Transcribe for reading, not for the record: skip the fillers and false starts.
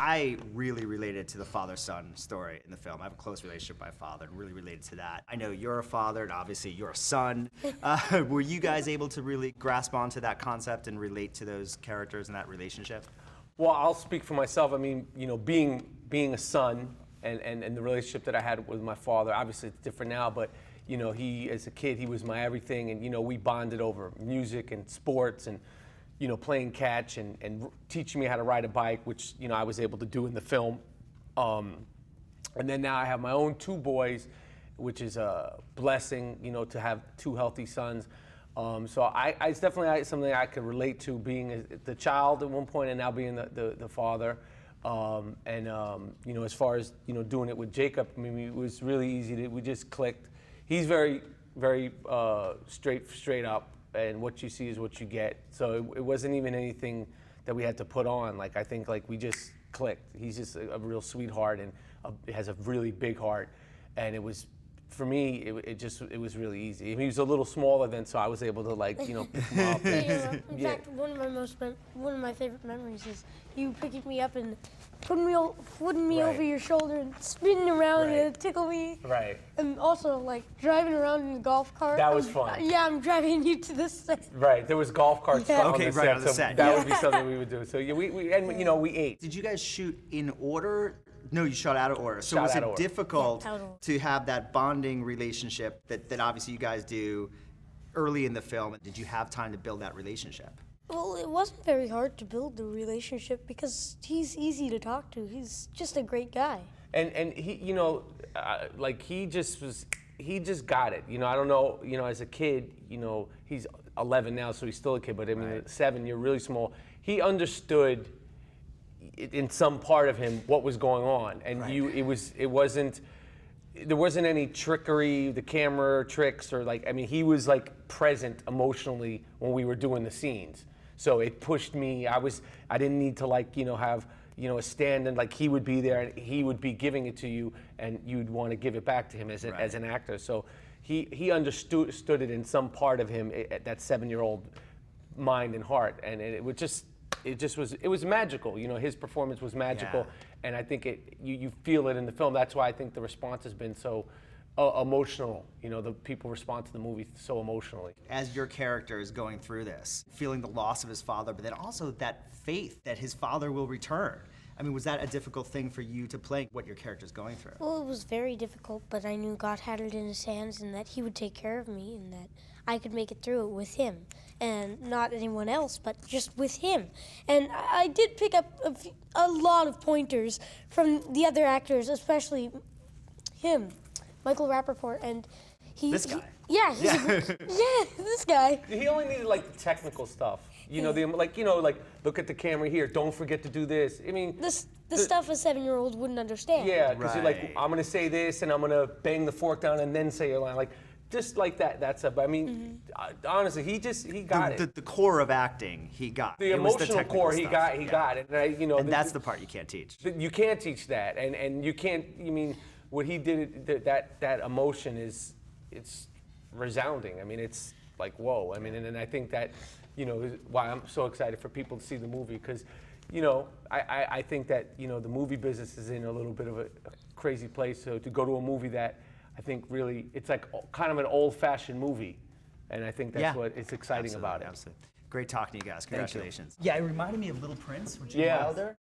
I really related to the father-son story in the film. I have a close relationship with my father and really related to that. I know you're a father and obviously you're a son. Were you guys able to really grasp onto that concept and relate to those characters and that relationship? Well, I'll speak for myself. I mean, you know, being a son and the relationship that I had with my father, obviously it's different now, but you know, as a kid, he was my everything, and you know, we bonded over music and sports and you know, playing catch and teaching me how to ride a bike, which, you know, I was able to do in the film. And then now I have my own 2 boys, which is a blessing, you know, to have 2 healthy sons. So it's definitely something I could relate to, being the child at one point and now being the father. You know, as far as, you know, doing it with Jacob, I mean, it was really easy. We just clicked. He's very, very straight up. And what you see is what you get. So it wasn't even anything that we had to put on. Like, I think like we just clicked. He's just a real sweetheart and has a really big heart. And it was, for me, it was really easy. I mean, he was a little smaller then, so I was able to, like, you know, pick him up. In fact, one of my favorite memories is you picking me up and putting me over your shoulder and spinning around and tickle me. Right. And also, like, driving around in the golf cart. That was fun. Yeah, I'm driving you to the set. Right. There was golf carts on the set, on the set. That would be something we would do. So yeah, and you know, we ate. Did you guys shoot in order? No, you shot out of order. So was Shot out it of order. difficult Yeah, totally. to have that bonding relationship that obviously you guys do early in the film? Did you have time to build that relationship? Well, it wasn't very hard to build the relationship because he's easy to talk to. He's just a great guy. And he, you know, like he just got it. You know, I don't know, you know, as a kid, you know, he's 11 now, so he's still a kid, but I mean, at 7, you're really small. He understood in some part of him what was going on, and there wasn't any trickery, the camera tricks, or like, I mean, he was like present emotionally when we were doing the scenes. So it pushed me. I didn't need to, like, you know, have, you know, a stand and like he would be there and he would be giving it to you and you'd want to give it back to him as an actor. So he understood it in some part of him, that 7-year-old mind and heart, and it was magical. You know, his performance was magical, and I think you feel it in the film. That's why I think the response has been so emotional. You know, the people respond to the movie so emotionally. As your character is going through this, feeling the loss of his father, but then also that faith that his father will return. I mean, was that a difficult thing for you to play, what your character's going through? Well, it was very difficult, but I knew God had it in his hands and that he would take care of me and that I could make it through it with him. And not anyone else, but just with him. And I did pick up a lot of pointers from the other actors, especially him, Michael Rappaport, and This guy. This guy. He only needed like the technical stuff. You know, like look at the camera here. Don't forget to do this. I mean, the stuff a 7-year-old wouldn't understand. Yeah, because you're like, I'm gonna say this, and I'm gonna bang the fork down, and then say a line like, just like that. That's I mean, honestly, he got it. The core of acting, he got. The emotional core, he got it. And, you know, and that's the part you can't teach. You can't teach that, and you can't. I mean, what he did, that emotion it's resounding. I mean, it's like, whoa. I mean, and I think that, you know, is why I'm so excited for people to see the movie, because, you know, I think that, you know, the movie business is in a little bit of a crazy place. So to go to a movie that I think really, it's like kind of an old-fashioned movie, and I think that's what is exciting about it. Absolutely. Great talking to you guys. Congratulations. Yeah, it reminded me of Little Prince with Gene Wilder.